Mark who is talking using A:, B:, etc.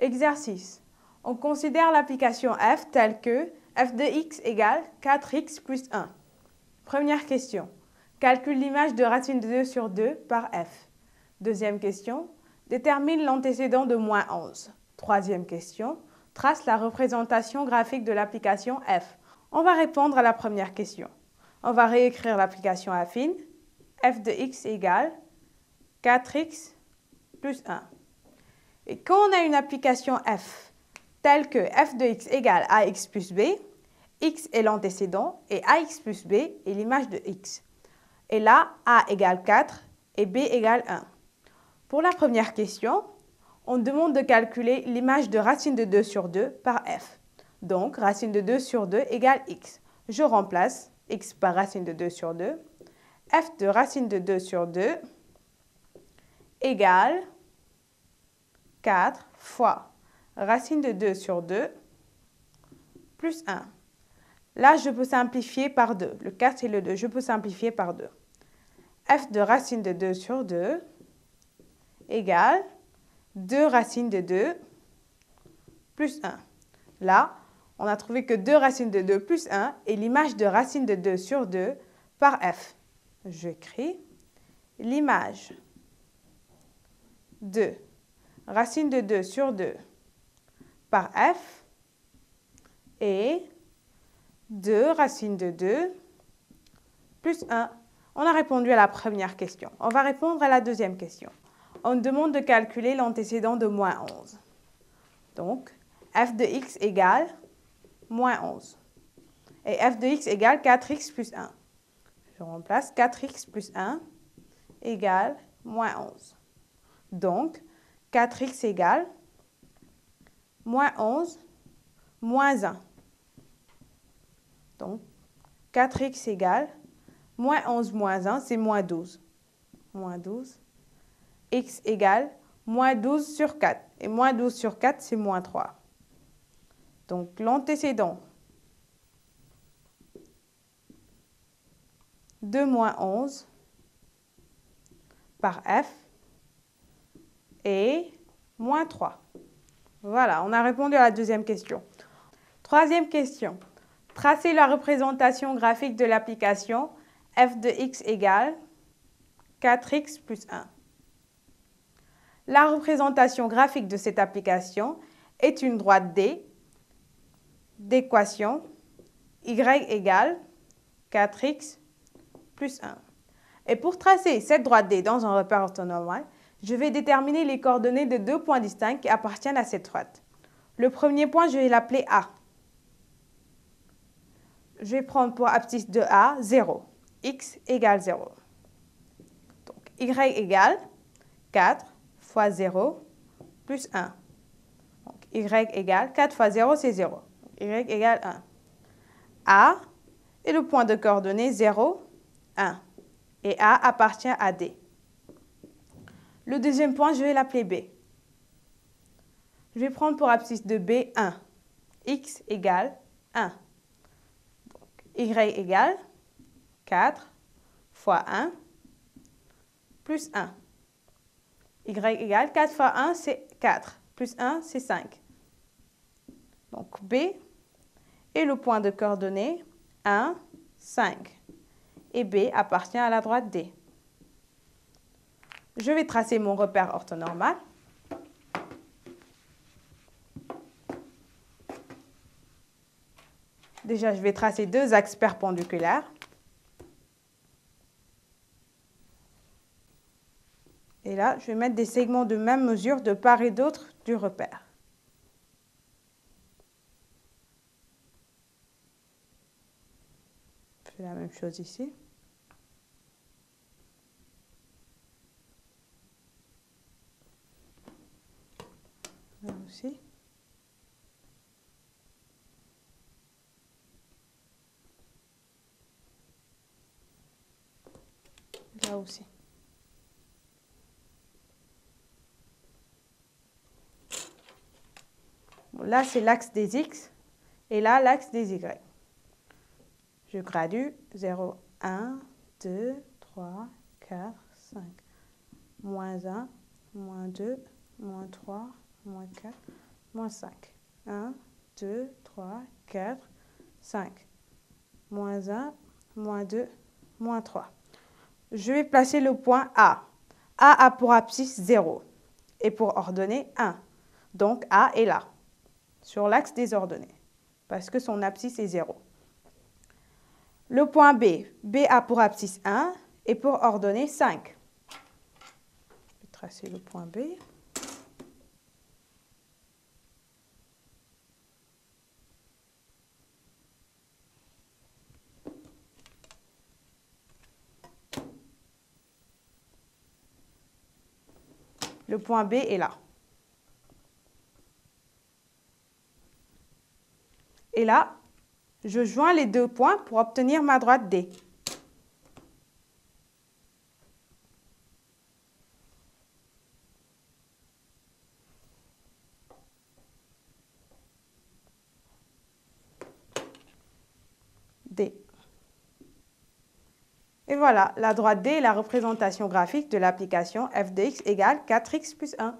A: Exercice. On considère l'application f telle que f de x égale 4x plus 1. Première question. Calcule l'image de racine de 2 sur 2 par f. Deuxième question. Détermine l'antécédent de moins 11. Troisième question. Trace la représentation graphique de l'application f. On va répondre à la première question. On va réécrire l'application affine. F de x égale 4x plus 1. Et quand on a une application f telle que f de x égale ax plus b, x est l'antécédent et ax plus b est l'image de x. Et là, a égale 4 et b égale 1. Pour la première question, on demande de calculer l'image de racine de 2 sur 2 par f. Donc, racine de 2 sur 2 égale x. Je remplace x par racine de 2 sur 2. F de racine de 2 sur 2 égale 4 fois racine de 2 sur 2 plus 1. Là, je peux simplifier par 2. Le 4 et le 2, je peux simplifier par 2. F de racine de 2 sur 2 égale 2 racines de 2 plus 1. Là, on a trouvé que 2 racines de 2 plus 1 est l'image de racine de 2 sur 2 par f. J'écris l'image de racine de 2 sur 2 par f et 2 racine de 2 plus 1. On a répondu à la première question. On va répondre à la deuxième question. On demande de calculer l'antécédent de moins 11. Donc, f de x égale moins 11. Et f de x égale 4x plus 1. Je remplace 4x plus 1 égale moins 11. Donc, 4x égale moins 11 moins 1. Donc, 4x égale moins 11 moins 1, c'est moins 12. Moins 12. X égale moins 12 sur 4. Et moins 12 sur 4, c'est moins 3. Donc, l'antécédent de moins 11 par f est moins 3. Voilà, on a répondu à la deuxième question. Troisième question. Tracez la représentation graphique de l'application f de x égale 4x plus 1. La représentation graphique de cette application est une droite D d'équation y égale 4x plus 1. Et pour tracer cette droite D dans un repère orthonormal, je vais déterminer les coordonnées de deux points distincts qui appartiennent à cette droite. Le premier point, je vais l'appeler A. Je vais prendre pour abscisse de A 0. X égale 0. Donc, Y égale 4 fois 0 plus 1. Donc, Y égale 4 fois 0, c'est 0. Y égale 1. A est le point de coordonnées 0, 1. Et A appartient à D. Le deuxième point, je vais l'appeler B. Je vais prendre pour abscisse de B 1. X égale 1. Donc, Y égale 4 fois 1 plus 1. Y égale 4 fois 1, c'est 4. Plus 1, c'est 5. Donc, B est le point de coordonnées 1, 5. Et B appartient à la droite D. Je vais tracer mon repère orthonormal. Déjà, je vais tracer deux axes perpendiculaires. Et là, je vais mettre des segments de même mesure de part et d'autre du repère. Je fais la même chose ici. Là aussi. Là aussi. Bon, là, c'est l'axe des X et là, l'axe des Y. Je gradue 0, 1, 2, 3, 4, 5. Moins 1, moins 2, moins 3, moins 4, moins 5. 1, 2, 3, 4, 5. Moins 1, moins 2, moins 3. Je vais placer le point A. A a pour abscisse 0 et pour ordonnée 1. Donc A est là, sur l'axe des ordonnées, parce que son abscisse est 0. Le point B. B a pour abscisse 1 et pour ordonnée 5. Je vais tracer le point B. Le point B est là. Et là, je joins les deux points pour obtenir ma droite D. D. Et voilà, la droite D est la représentation graphique de l'application f de x égale 4x plus 1.